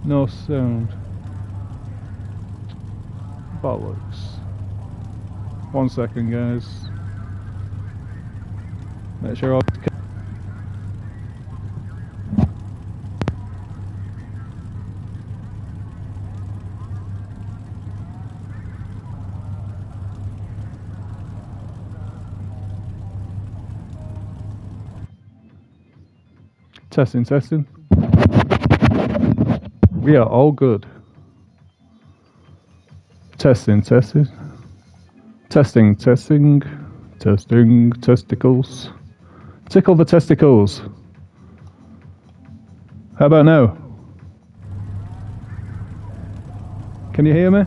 No sound. Bollocks. 1 second, guys. Make sure all... Testing, testing. We are all good. Testing, testing. Testing, testing. Testing, testicles. Tickle the testicles. How about now? Can you hear me?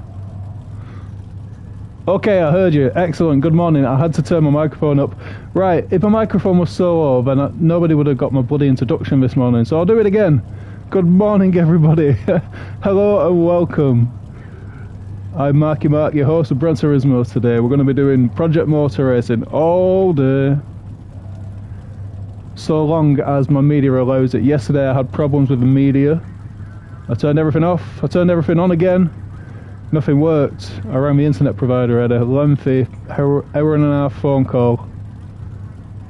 Okay, I heard you. Excellent. Good morning. I had to turn my microphone up. Right, if my microphone was so low, then nobody would have got my bloody introduction this morning. So I'll do it again. Good morning, everybody. Hello and welcome. I'm Marky Mark, your host of Bran-Turismo. Today we're going to be doing Project Motor Racing all day, so long as my media allows it. Yesterday I had problems with the media. I turned everything off, I turned everything on again. Nothing worked. I rang the internet provider, I had a lengthy hour and a half phone call,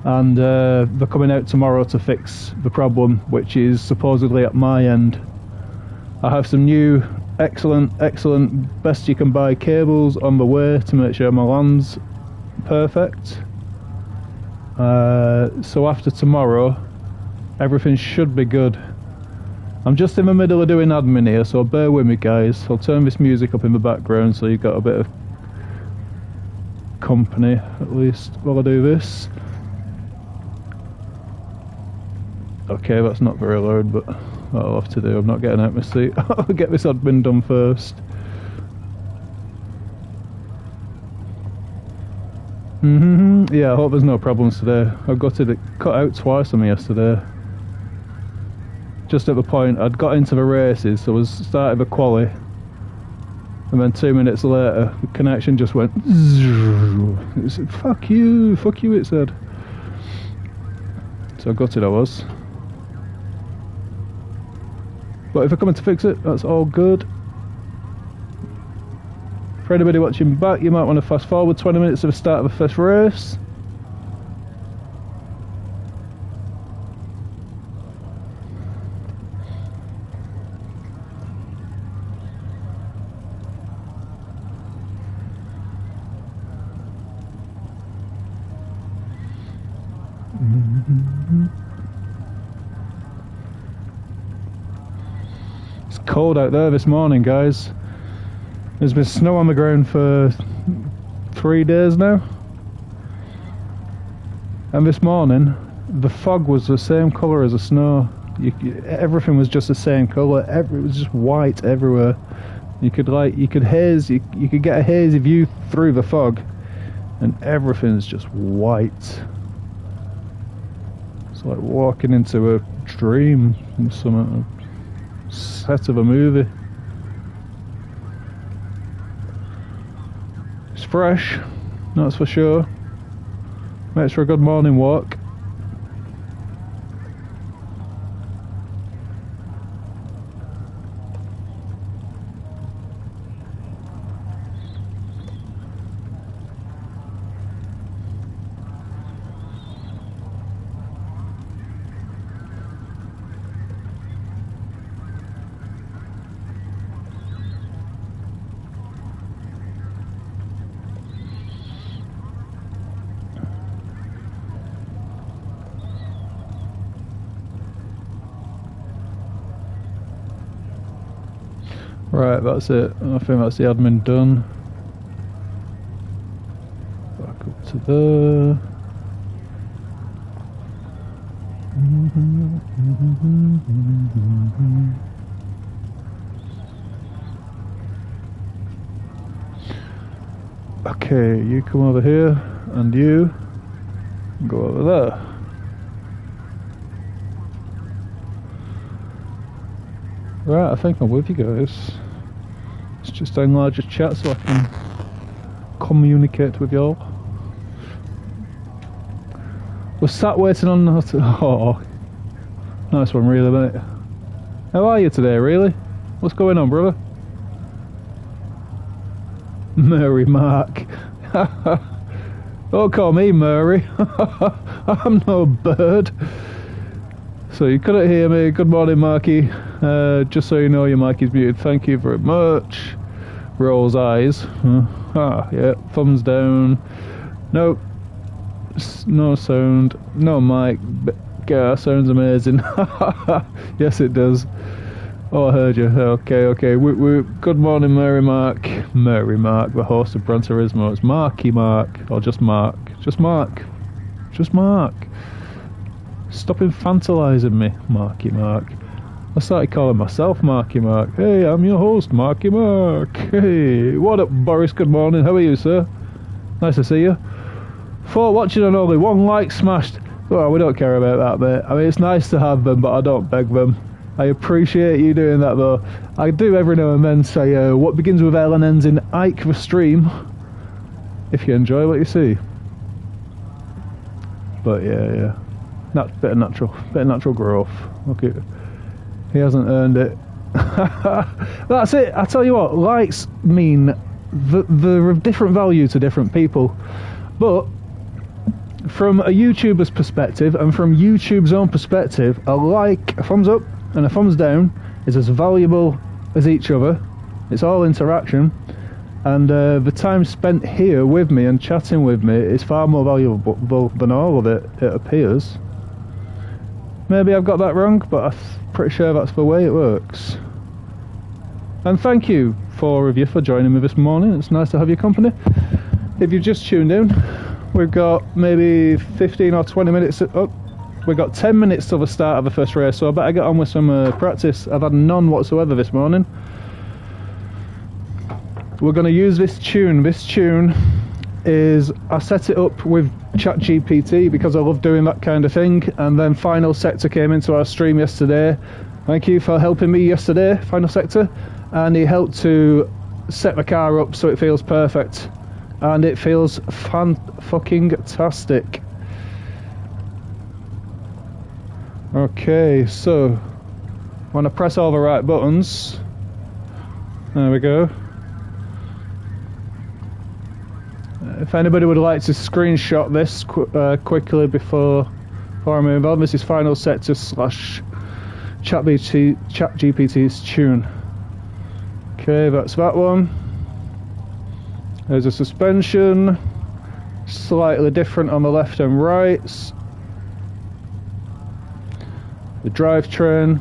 and they're coming out tomorrow to fix the problem, which is supposedly at my end. I have some new excellent best you can buy cables on the way to make sure my LAN's perfect. So after tomorrow everything should be good. I'm just in the middle of doing admin here, so bear with me, guys. I'll turn this music up in the background so you've got a bit of company at least while I do this. Okay, that's not very loud, but that'll have to do. I'm not getting out my seat. I'll get this admin done first. Yeah, I hope there's no problems today. I got it cut out twice on me yesterday. Just at the point I'd got into the races, so I was started the quali, and then 2 minutes later the connection just went it said, fuck you, it said. So I got it, I was. But if they're coming to fix it, that's all good. For anybody watching back, you might want to fast forward 20 minutes to the start of the first race. It's cold out there this morning, guys. There's been snow on the ground for 3 days now, and this morning the fog was the same colour as the snow. Everything was just the same colour. It was just white everywhere. You could get a hazy view through the fog, and everything's just white. It's like walking into a dream from some set of a movie. It's fresh, that's for sure. Makes for a good morning walk. Right, that's it. I think that's the admin done. Back up to there. Okay, you come over here, and you go over there. Right, I think I'm with you guys. Let's just enlarge the chat so I can communicate with y'all. We're sat waiting on... Oh, nice one really, mate. How are you today, really? What's going on, brother? Murray Mark. Don't call me Murray. I'm no bird. So you couldn't hear me. Good morning, Marky. Just so you know, your mic is muted. Thank you very much. Rolls eyes. Yeah. Thumbs down. Nope. No sound. No mic. Yeah, sounds amazing. Yes, it does. Oh, I heard you. Okay. Good morning, Mary Mark. Mary Mark, the host of Bran-Turismo. It's Marky Mark. Or just Mark. Just Mark. Just Mark. Stop infantilizing me, Marky Mark. I started calling myself Marky Mark. Hey, I'm your host, Marky Mark. Hey, what up, Boris? Good morning. How are you, sir? Nice to see you. For watching and only one like smashed. Well, we don't care about that, mate. I mean, it's nice to have them, but I don't beg them. I appreciate you doing that, though. I do every now and then say, what begins with L and ends in Ike the stream, if you enjoy what you see. But yeah. Bit of natural growth. Okay. He hasn't earned it. That's it. I tell you what, likes mean they're of different value to different people. But from a YouTuber's perspective and from YouTube's own perspective, a like, a thumbs up and a thumbs down is as valuable as each other. It's all interaction. And the time spent here with me and chatting with me is far more valuable than all of it, it appears. Maybe I've got that wrong, but I'm pretty sure that's the way it works. And thank you, 4 of you, for joining me this morning. It's nice to have your company. If you've just tuned in, we've got maybe 15 or 20 minutes. We've got 10 minutes till the start of the first race, so I better get on with some practice. I've had none whatsoever this morning. We're going to use this tune. This tune is, I set it up with ChatGPT because I love doing that kind of thing, and then Final Sector came into our stream yesterday. Thank you for helping me yesterday, Final Sector, and he helped to set the car up so it feels perfect, and it feels fan-fucking-tastic. Okay, so I want to press all the right buttons. There we go. If anybody would like to screenshot this quickly before I move on, this is Final Sector / ChatGPT's tune. Okay, that's that one. There's a suspension, slightly different on the left and right. The drivetrain,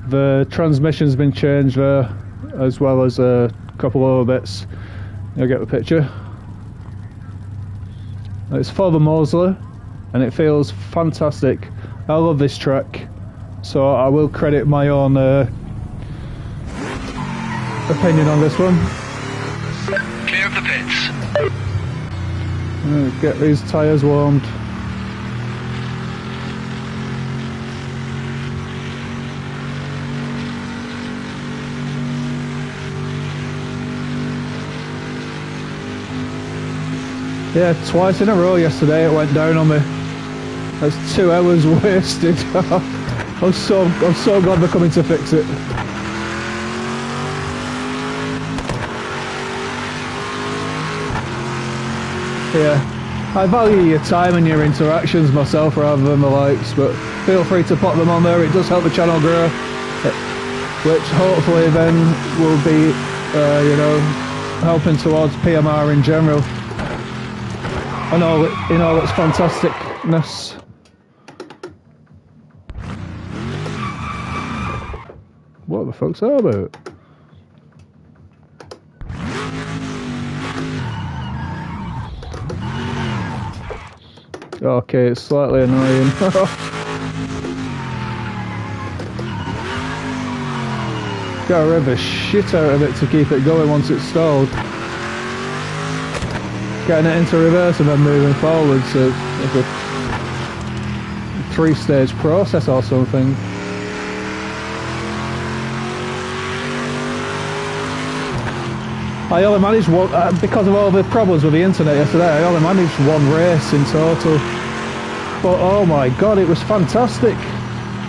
the transmission's been changed there, as well as a couple of other bits. You'll get the picture. It's for the Mosler, and it feels fantastic. I love this track, so I will credit my own opinion on this one. Clear of the pits. Get these tyres warmed. Yeah, twice in a row yesterday it went down on me. That's 2 hours wasted. I'm so glad they're coming to fix it. Yeah, I value your time and your interactions myself rather than the likes, but feel free to pop them on there. It does help the channel grow, which hopefully then will be, you know, helping towards PMR in general. And all in all its fantasticness. What the fuck's that about? Okay, it's slightly annoying. Gotta rev the shit out of it to keep it going once it's stalled. Getting it into reverse and then moving forward, so it's a 3-stage process or something. I only managed one, because of all the problems with the internet yesterday, I only managed one race in total. But oh my god, it was fantastic.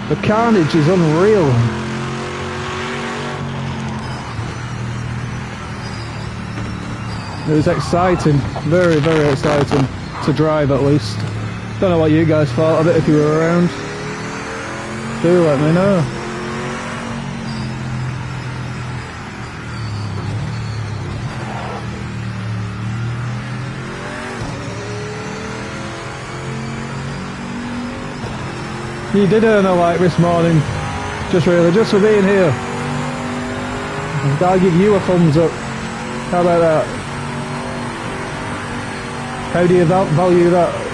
The carnage is unreal. It was exciting, very, very exciting to drive at least. Don't know what you guys thought of it if you were around. Do let me know. You did earn a like this morning, just for being here. I'll give you a thumbs up. How about that? How do you value that?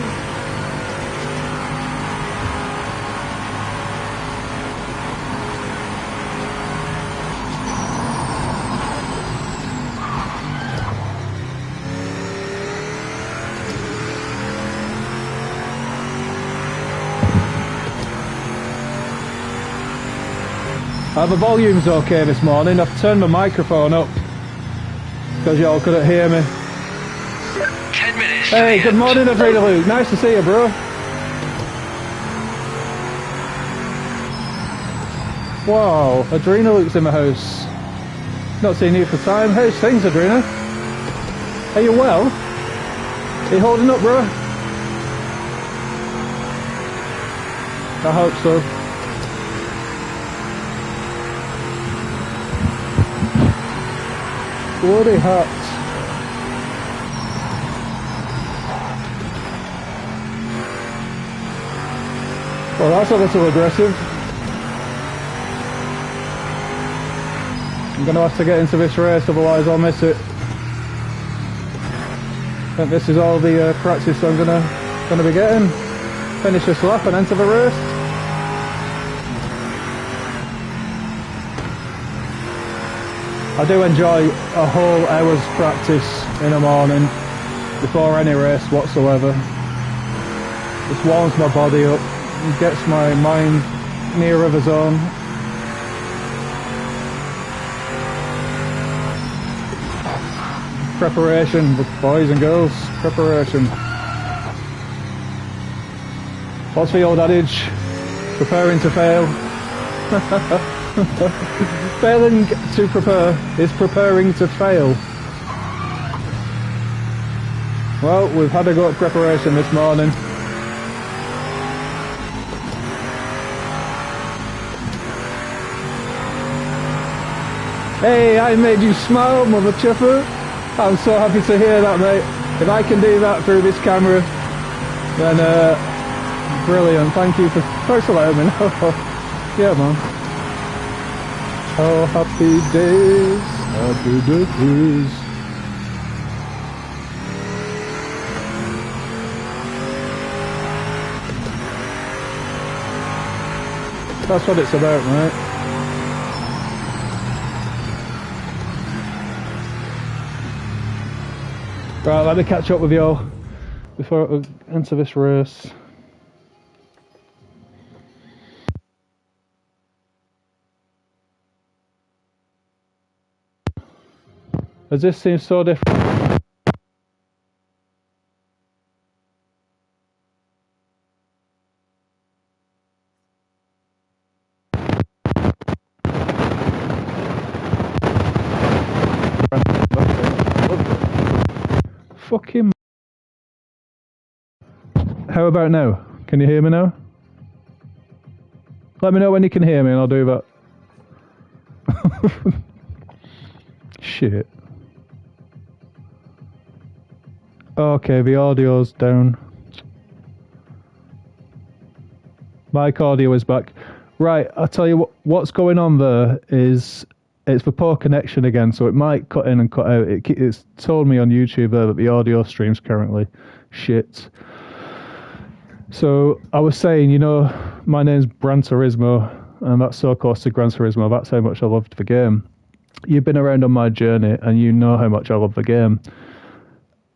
The volume's okay this morning. I've turned my microphone up because y'all couldn't hear me. 10 minutes. Hey, good morning, Adrena Luke. Nice to see you, bro. Wow, Adrena Luke's in my house. Not seen you for time. How's things, Adrena? Are you well? Are you holding up, bro? I hope so. Bloody hot. Well, that's a little aggressive. I'm going to have to get into this race, otherwise I'll miss it. I think this is all the practice I'm going to be getting. Finish this lap and enter the race. I do enjoy a whole hour's practice in the morning before any race whatsoever. Just warms my body up and gets my mind nearer the zone. Preparation, boys and girls, preparation. What's the old adage? Preparing to fail. Failing to prepare is preparing to fail. Well, we've had a go at preparation this morning. Hey, I made you smile, mother chuffer. I'm so happy to hear that, mate. If I can do that through this camera, then brilliant. Thank you for letting me know. Yeah, man. Oh, happy days, happy days. That's what it's about, mate. Right, let me catch up with y'all before I enter this race. As this seems so different. Fucking. How about now? Can you hear me now? Let me know when you can hear me and I'll do that. Shit. Okay, the audio's down. Mic audio is back. Right, I'll tell you what's going on there is it's the poor connection again, so it might cut in and cut out. It's told me on YouTube there that the audio stream's currently shit. So I was saying, you know, my name's Bran-Turismo, and that's so close to Gran Turismo. That's how much I loved the game. You've been around on my journey, and you know how much I love the game.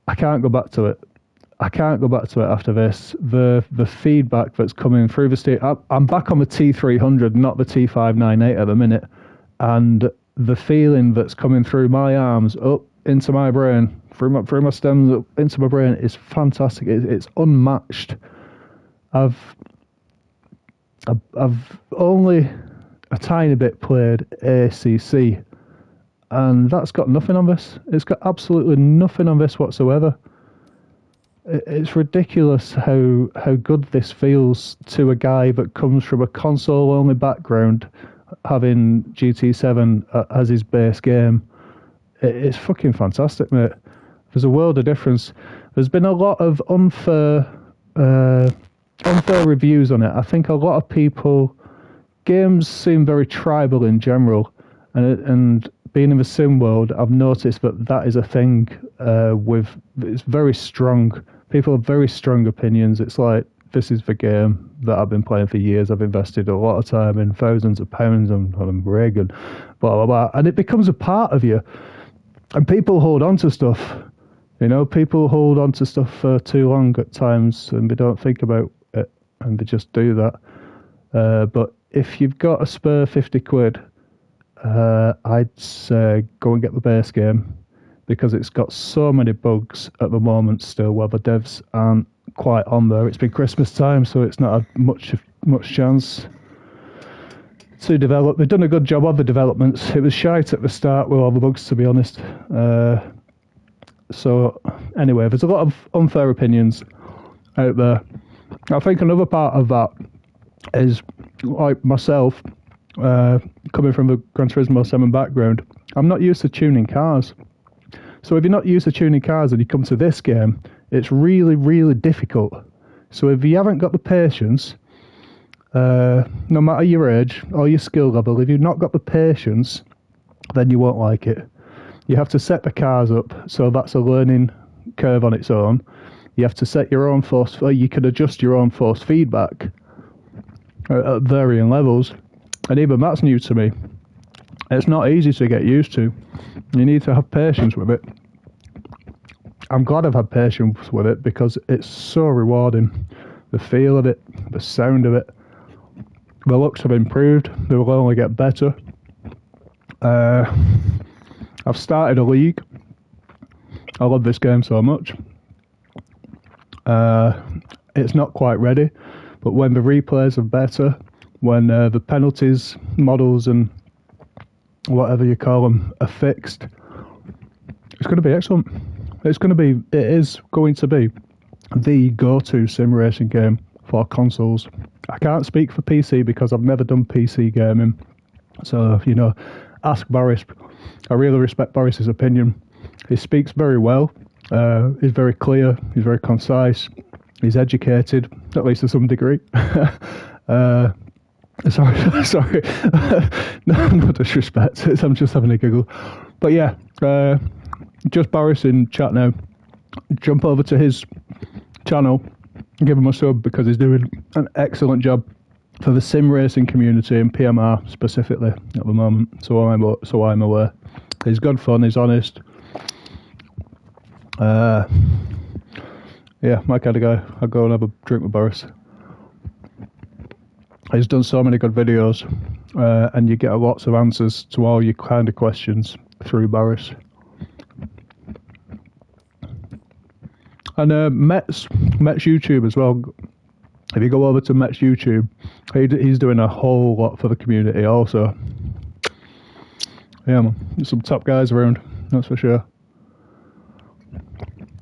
I can't go back to it. I can't go back to it after this. The feedback that's coming through the state. I'm back on the T300, not the T598 at the minute, and the feeling that's coming through my arms up into my brain, through my stems up into my brain is fantastic. It's unmatched. I've only a tiny bit played ACC, and that's got nothing on this. It's got absolutely nothing on this whatsoever. It's ridiculous how good this feels to a guy that comes from a console-only background, having GT7 as his base game. It's fucking fantastic, mate. There's a world of difference. There's been a lot of unfair reviews on it. I think a lot of people... Games seem very tribal in general, and being in the sim world, I've noticed that is a thing it's very strong. People have very strong opinions. It's like, this is the game that I've been playing for years. I've invested a lot of time in, thousands of pounds on rig and blah, blah, blah. And it becomes a part of you. And people hold on to stuff. People hold on to stuff for too long at times, and they don't think about it, and they just do that. But if you've got a spare 50 quid, I'd say go and get the base game, because it's got so many bugs at the moment still where the devs aren't quite on there. It's been Christmas time, so it's not had much chance to develop. They've done a good job of the developments. It was shite at the start with all the bugs, to be honest. So anyway, there's a lot of unfair opinions out there. I think another part of that is, like myself, coming from the Gran-Turismo 7 background, I'm not used to tuning cars. So if you're not used to tuning cars and you come to this game, it's really, really difficult. So if you haven't got the patience, no matter your age or your skill level, if you've not got the patience, then you won't like it. You have to set the cars up, so that's a learning curve on its own. You have to set your own force, or you can adjust your own force feedback at varying levels, and even that's new to me. It's not easy to get used to. You need to have patience with it. I'm glad I've had patience with it, because it's so rewarding. The feel of it, the sound of it, the looks have improved. They will only get better. I've started a league. I love this game so much. It's not quite ready, but when the replays are better, when the penalties, models and whatever you call them are fixed, it's going to be excellent. It is going to be the go-to sim racing game for consoles. I can't speak for PC because I've never done PC gaming. So, ask Boris. I really respect Boris's opinion. He speaks very well. He's very clear. He's very concise. He's educated, at least to some degree. Sorry. No disrespect. I'm just having a giggle. But yeah, just Boris in chat now. Jump over to his channel, give him a sub, because he's doing an excellent job for the sim racing community and PMR specifically at the moment. So I'm aware. He's good fun. He's honest. Yeah, my kind of guy. I'll go and have a drink with Boris. He's done so many good videos, and you get lots of answers to all your kind of questions through Boris. And Met's YouTube as well. If you go over to Met's YouTube, he's doing a whole lot for the community also. Yeah, man. There's some top guys around, that's for sure.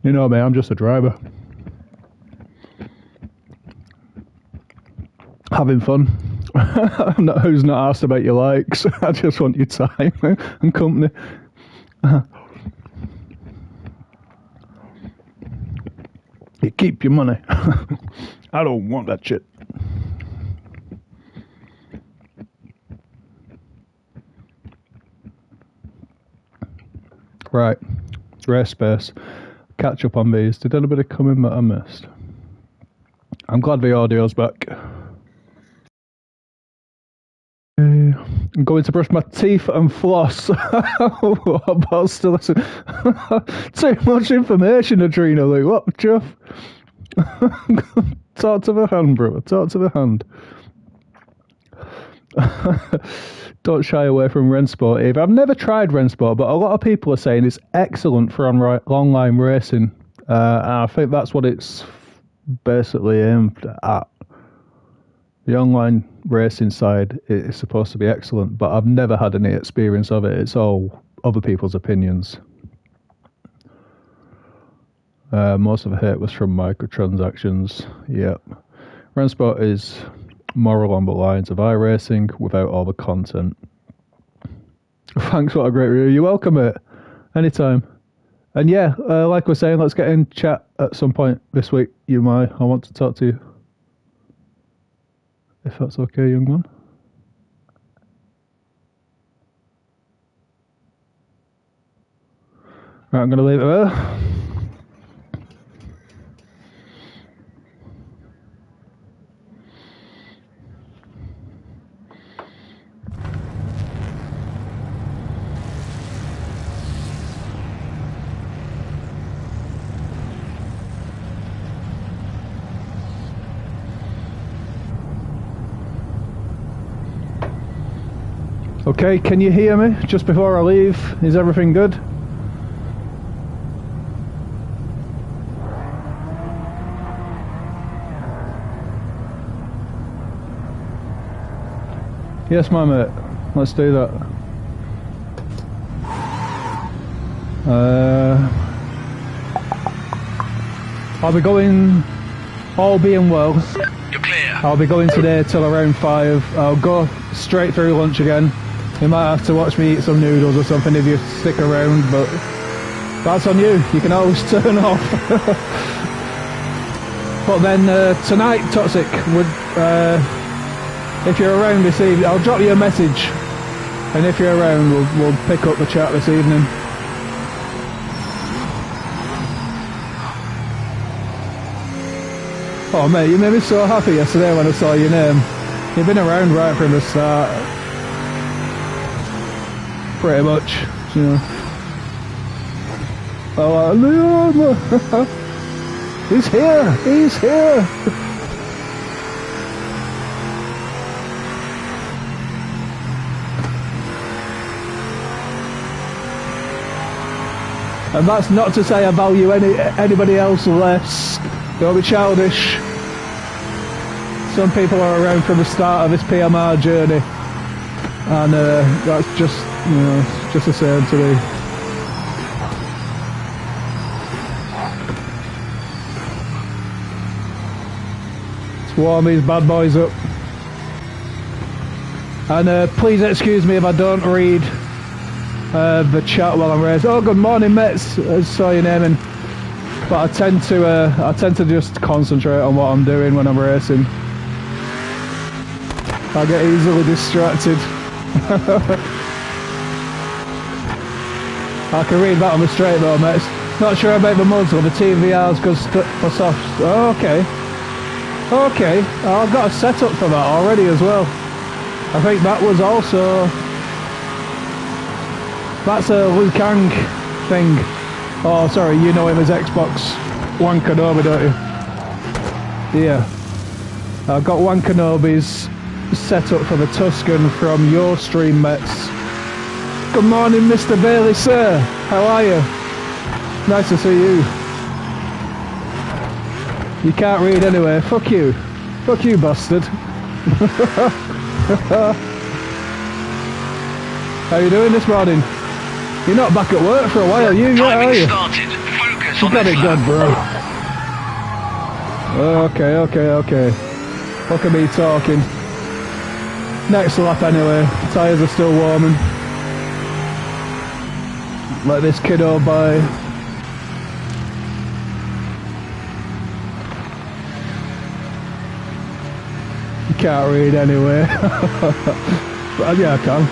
You know me, I'm just a driver. Having fun. Who's not asked about your likes? I just want your time and company. You keep your money. I don't want that shit. Right. Race space. Catch up on these. Did anybody come in that I missed? I'm glad the audio's back. I'm going to brush my teeth and floss. What about still listen? Too much information, Adrenally. What, Chuff? Talk to the hand, bro. Talk to the hand. Don't shy away from Rensport either. I've never tried Rensport, but a lot of people are saying it's excellent for online racing. And I think that's what it's basically aimed at. The online racing side is supposed to be excellent, but I've never had any experience of it. It's all other people's opinions. Most of the hate was from microtransactions. Yep. Rensport is more along the lines of iRacing without all the content. Thanks, what a great review. You're welcome, mate. Anytime. And yeah, like we're saying, let's get in chat at some point this week. I want to talk to you. If that's okay, young man. Right, I'm going to leave it there. Okay, can you hear me just before I leave? Is everything good? Yes, my mate. Let's do that. I'll be going, all being well. You're clear. I'll be going today till around 5. I'll go straight through lunch again. You might have to watch me eat some noodles or something if you stick around, but that's on you. You can always turn off. But then tonight, Toxic, if you're around this evening, I'll drop you a message, and if you're around, we'll pick up the chat this evening. Oh mate, you made me so happy yesterday when I saw your name. You've been around right from the start. Pretty much, you know. Oh, Leon! He's here! He's here! And that's not to say I value anybody else less. Don't be childish. Some people are around from the start of this PMR journey, and that's just, you know, it's just the same to me. Let's warm these bad boys up. And please excuse me if I don't read the chat while I'm racing. Oh, good morning, mates. I saw your name in. But I tend to just concentrate on what I'm doing when I'm racing. I get easily distracted. I can read that on the straight though, mates. Not sure about the muzzle, the TVR's good for soft. Oh, okay. Okay, I've got a setup for that already as well. I think that was also... That's a Liu Kang thing. Oh, sorry, you know him as Xbox One Kenobi, don't you? Yeah. I've got One Kenobi's set up for the Tuscan from your stream, mates. Good morning, Mr. Bailey, sir. How are you? Nice to see you. You can't read anyway. Fuck you. Fuck you, bastard. How you doing this morning? You're not back at work for a while, you yet, are you? You got it good, bro. Okay. Look at me talking. Next lap anyway. Tyres are still warming. Let this kiddo by. You can't read anyway. But yeah, I can.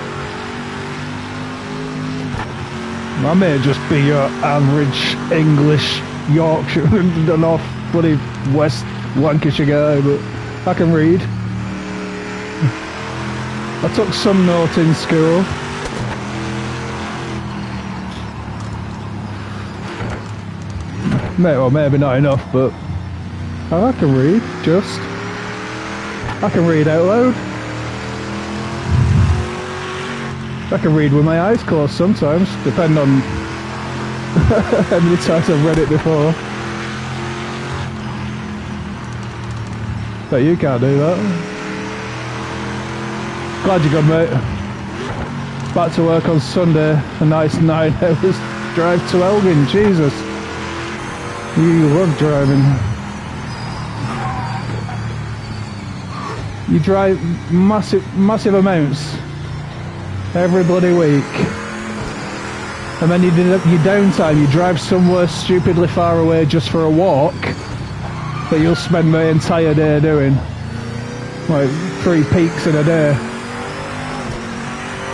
I may just be your average English Yorkshire, North bloody West Lancashire guy, but I can read. I took some note in school. Well, maybe not enough, but I can read, just. I can read out loud. I can read with my eyes closed sometimes, depending on how many times I've read it before. But you can't do that. Glad you're good, mate. Back to work on Sunday, a nice 9 hours drive to Elgin. Jesus, you love driving. You drive massive amounts every bloody week, and then you do your downtime. You drive somewhere stupidly far away just for a walk that you'll spend the entire day doing, like 3 peaks in a day.